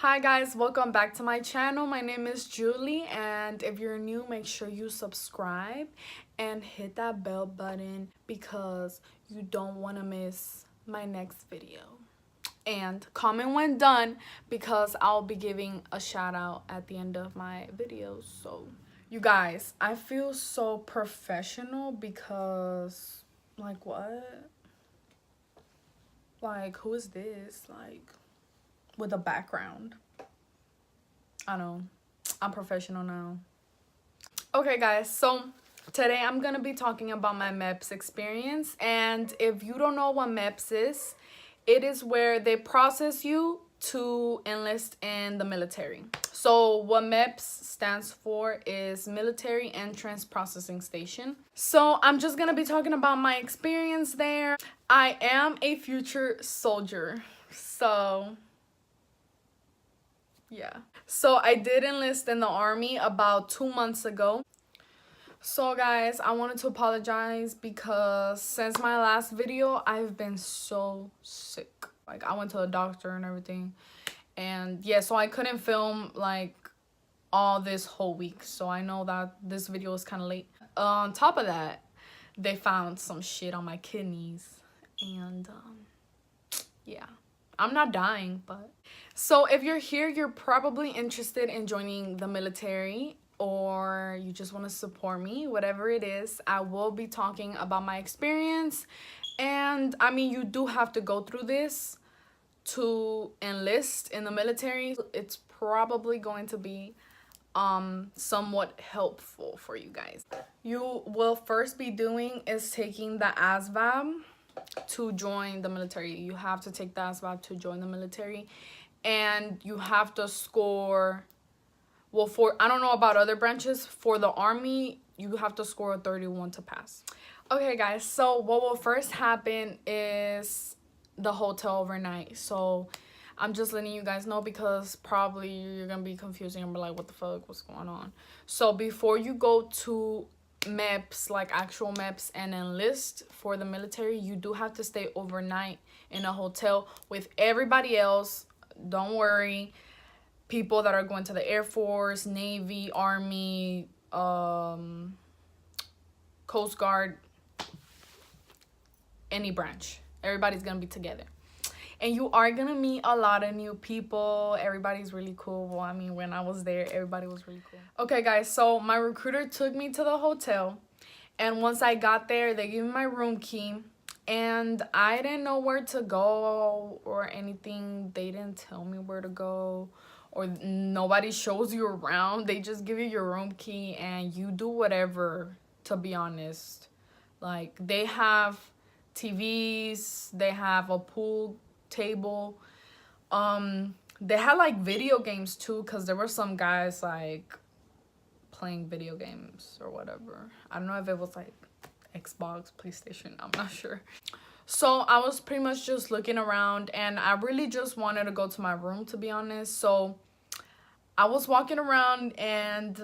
Hi guys, welcome back to my channel. My name is Julie, and if you're new, make sure you subscribe and hit that bell button because you don't want to miss my next video. And comment when done because I'll be giving a shout out at the end of my videos. So you guys, I feel so professional because like what? Like who is this? Like with a background. I know. I'm professional now. Okay, guys. So today I'm going to be talking about my MEPS experience. And if you don't know what MEPS is, it is where they process you to enlist in the military. So what MEPS stands for is Military Entrance Processing Station. So I'm just going to be talking about my experience there. I am a future soldier. So yeah. So I did enlist in the army about 2 months ago. So guys, I wanted to apologize because since my last video, I've been so sick. Like I went to a doctor and everything. And yeah, so I couldn't film like all this whole week. So I know that this video is kind of late. On top of that, they found some shit on my kidneys. And yeah. I'm not dying, but... So if you're here, you're probably interested in joining the military or you just want to support me, whatever it is. I will be talking about my experience. And I mean, you do have to go through this to enlist in the military. It's probably going to be somewhat helpful for you guys. You will first be doing is taking the ASVAB to join the military. You have to take the ASVAB to join the military, and you have to score, well, for I don't know about other branches, for the army you have to score a 31 to pass. Okay guys, so what will first happen is the hotel overnight. So I'm just letting you guys know because probably you're gonna be confusing and be like, what the fuck, what's going on? So before you go to MEPS, like actual MEPS, and enlist for the military, you do have to stay overnight in a hotel with everybody else. Don't worry, people that are going to the Air Force, Navy, Army, Coast Guard, any branch, everybody's gonna be together. And you are gonna meet a lot of new people. Everybody's really cool. Well, I mean, when I was there, everybody was really cool. Okay, guys, so my recruiter took me to the hotel. And once I got there, they gave me my room key. And I didn't know where to go or anything. They didn't tell me where to go. Or nobody shows you around. They just give you your room key and you do whatever, to be honest. Like, they have TVs. They have a pool table. They had like video games too, because there were some guys like playing video games or whatever. I don't know if it was like Xbox, PlayStation, I'm not sure. So I was pretty much just looking around and I really just wanted to go to my room, to be honest. So I was walking around and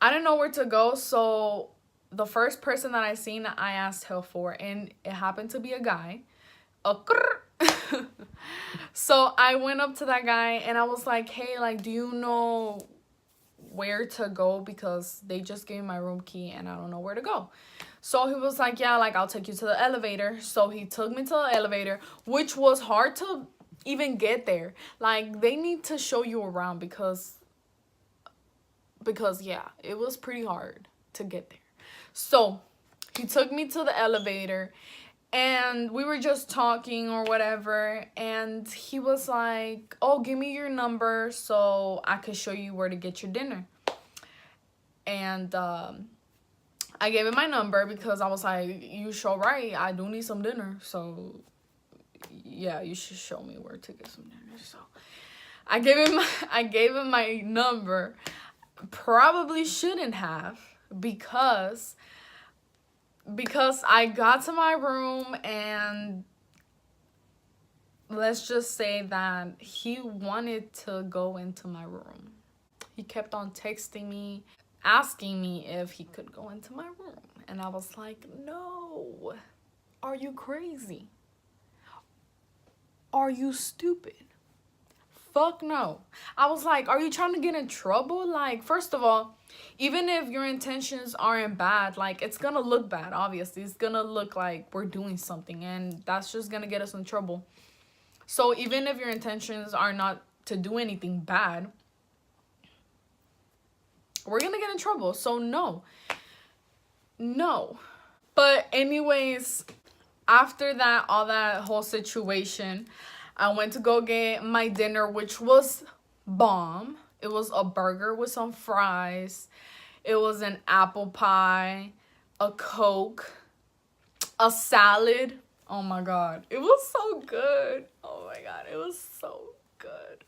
I didn't know where to go. So the first person that I seen, I asked help for, and it happened to be a guy. So I went up to that guy and I was like, hey, like, do you know where to go? Because they just gave me my room key and I don't know where to go. So he was like, yeah, like, I'll take you to the elevator. So he took me to the elevator, which was hard to even get there. Like, they need to show you around because yeah, it was pretty hard to get there. So he took me to the elevator and we were just talking or whatever. And he was like, oh, give me your number so I could show you where to get your dinner. And I gave him my number because I was like, you sure right, I do need some dinner. So yeah, you should show me where to get some dinner. So I gave him my number. Probably shouldn't have, because I got to my room and let's just say that he wanted to go into my room. He kept on texting me, asking me if he could go into my room. And I was like, no, are you crazy? Are you stupid? Fuck no. I was like, are you trying to get in trouble? Like, first of all, even if your intentions aren't bad, like, it's gonna look bad, obviously. It's gonna look like we're doing something, and that's just gonna get us in trouble. So even if your intentions are not to do anything bad, we're gonna get in trouble. So no. No. But anyways, after that, all that whole situation, I went to go get my dinner, which was bomb. It was a burger with some fries. It was an apple pie, a Coke, a salad. Oh my God. It was so good. Oh my God. It was so good.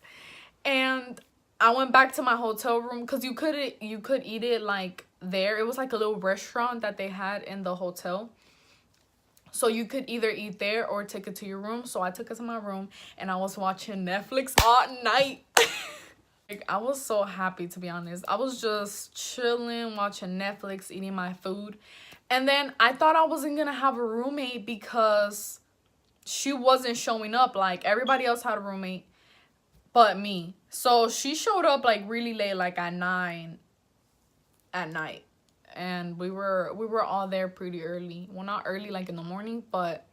And I went back to my hotel room because you could eat it like there. It was like a little restaurant that they had in the hotel. So you could either eat there or take it to your room. So I took it to my room and I was watching Netflix all night. Like, I was so happy, to be honest. I was just chilling, watching Netflix, eating my food. And then I thought I wasn't going to have a roommate because she wasn't showing up. Like, everybody else had a roommate but me. So she showed up like really late, like at 9 at night. And we were all there pretty early. Well, not early like in the morning, but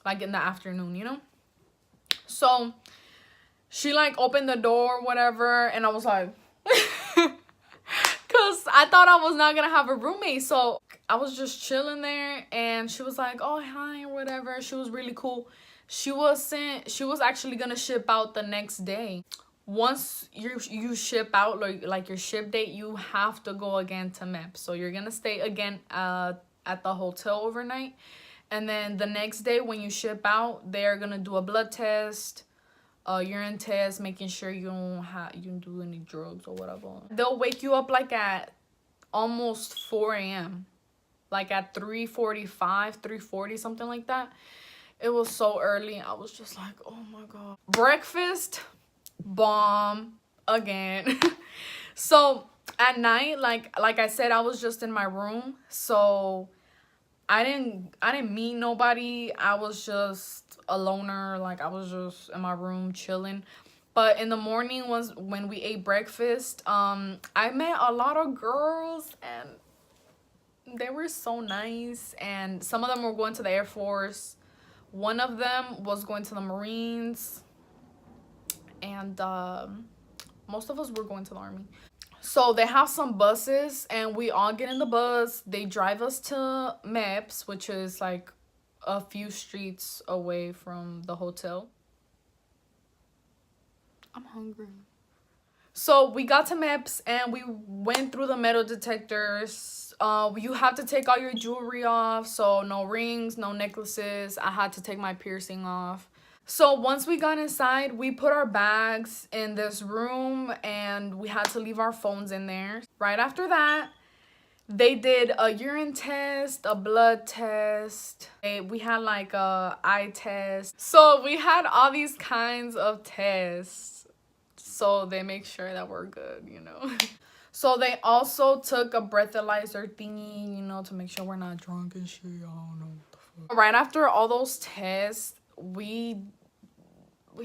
like in the afternoon, you know? So she like opened the door, whatever, and I was like, because I thought I was not gonna have a roommate. So I was just chilling there, and she was like, oh, hi, or whatever. She was really cool. She was actually gonna ship out the next day. Once you ship out, like your ship date, you have to go again to MEPS. So you're gonna stay again at the hotel overnight, and then the next day when you ship out, they're gonna do a blood test, a urine test, making sure you don't do any drugs or whatever. They'll wake you up like at almost 4 a.m. like at 3:45, 3:40, something like that. It was so early. I was just like, oh my God. Breakfast bomb again. So at night, like I said, I was just in my room, so I didn't meet nobody. I was just a loner. Like, I was just in my room chilling. But in the morning, when we ate breakfast, I met a lot of girls, and they were so nice. And some of them were going to the Air Force. One of them was going to the Marines. And most of us were going to the Army. So they have some buses, and we all get in the bus. They drive us to MEPS, which is like a few streets away from the hotel. I'm hungry. So we got to MEPS, and we went through the metal detectors. You have to take all your jewelry off. So no rings, no necklaces. I had to take my piercing off. So once we got inside, we put our bags in this room, and we had to leave our phones in there. Right after that, they did a urine test, a blood test. We had like a eye test. So we had all these kinds of tests. So they make sure that we're good, you know. So they also took a breathalyzer thingy, you know, to make sure we're not drunk and shit. I don't know what the fuck. Right after all those tests, we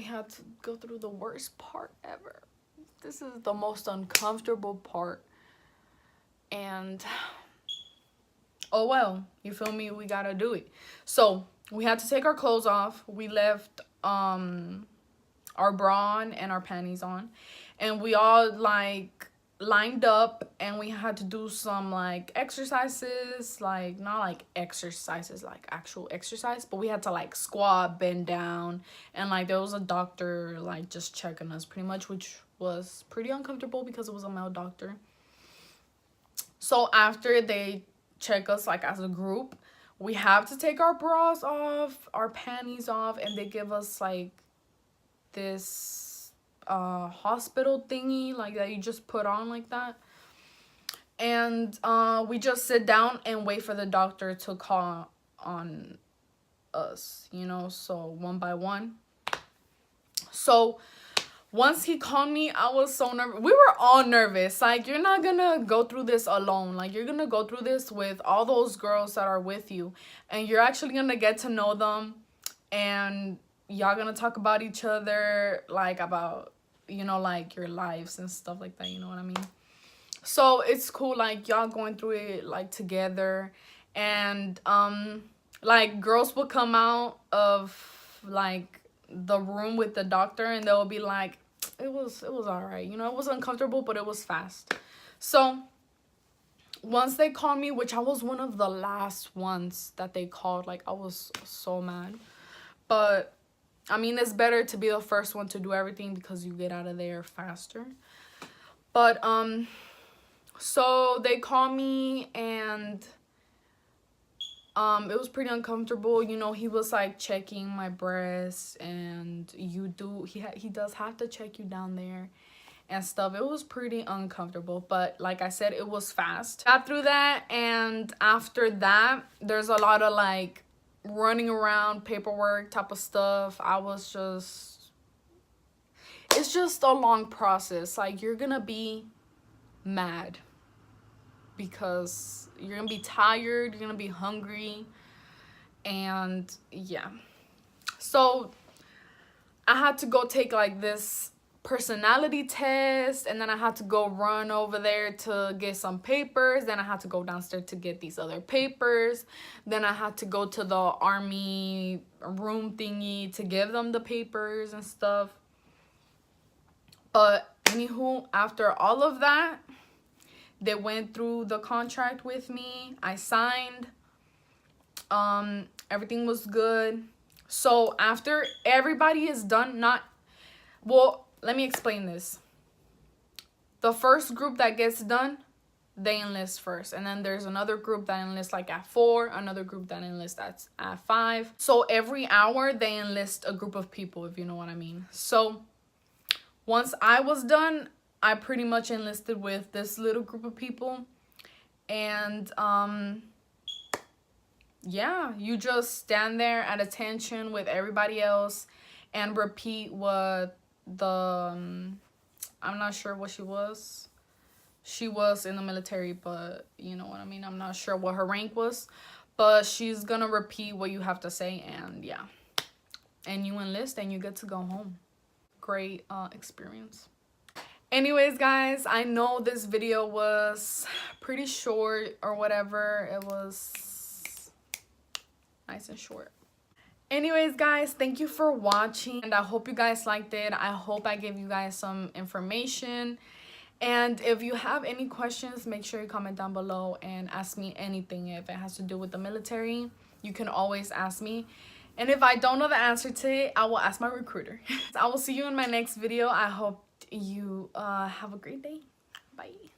had to go through the worst part ever. This is the most uncomfortable part. And oh well, you feel me? We gotta do it. So we had to take our clothes off. We left our bra on and our panties on, and we all like lined up, and we had to do some like exercises, like not like exercises like actual exercise, but we had to like squat, bend down, and like there was a doctor like just checking us pretty much, which was pretty uncomfortable because it was a male doctor. So after they check us like as a group, we have to take our bras off, our panties off, and they give us like this hospital thingy like that you just put on like that. And we just sit down and wait for the doctor to call on us, you know, so one by one. So once he called me, I was so nervous. We were all nervous. Like, you're not gonna go through this alone. Like, you're gonna go through this with all those girls that are with you, and you're actually gonna get to know them, and y'all gonna talk about each other, like about, you know, like your lives and stuff like that, you know what I mean? So it's cool, like y'all going through it like together. And like girls will come out of like the room with the doctor and they'll be like, it was all right, you know, it was uncomfortable, but it was fast. So once they called me, which I was one of the last ones that they called, like I was so mad. But I mean, it's better to be the first one to do everything because you get out of there faster. But so they called me and it was pretty uncomfortable. You know, he was like checking my breasts, and he does have to check you down there and stuff. It was pretty uncomfortable, but like I said, it was fast. Got through that, and after that, there's a lot of like running around, paperwork type of stuff. It's just a long process. Like, you're gonna be mad because you're gonna be tired, you're gonna be hungry, and yeah. So I had to go take like this personality test, and then I had to go run over there to get some papers. Then I had to go downstairs to get these other papers. Then I had to go to the army room thingy to give them the papers and stuff. But anywho, after all of that, they went through the contract with me. I signed. Everything was good. So after everybody is done, let me explain this. The first group that gets done, they enlist first. And then there's another group that enlists like at 4, another group that enlists at 5. So every hour they enlist a group of people, if you know what I mean. So once I was done, I pretty much enlisted with this little group of people. And yeah, you just stand there at attention with everybody else and repeat what I'm not sure what she was. She was in the military, but you know what I mean. I'm not sure what her rank was, but she's gonna repeat what you have to say, and yeah. And you enlist and you get to go home. Great experience. Anyways, guys, I know this video was pretty short or whatever. It was nice and short. Anyways, guys, thank you for watching, and I hope you guys liked it. I hope I gave you guys some information. And if you have any questions, make sure you comment down below and ask me anything. If it has to do with the military, you can always ask me. And if I don't know the answer to it, I will ask my recruiter. I will see you in my next video. I hope you have a great day. Bye.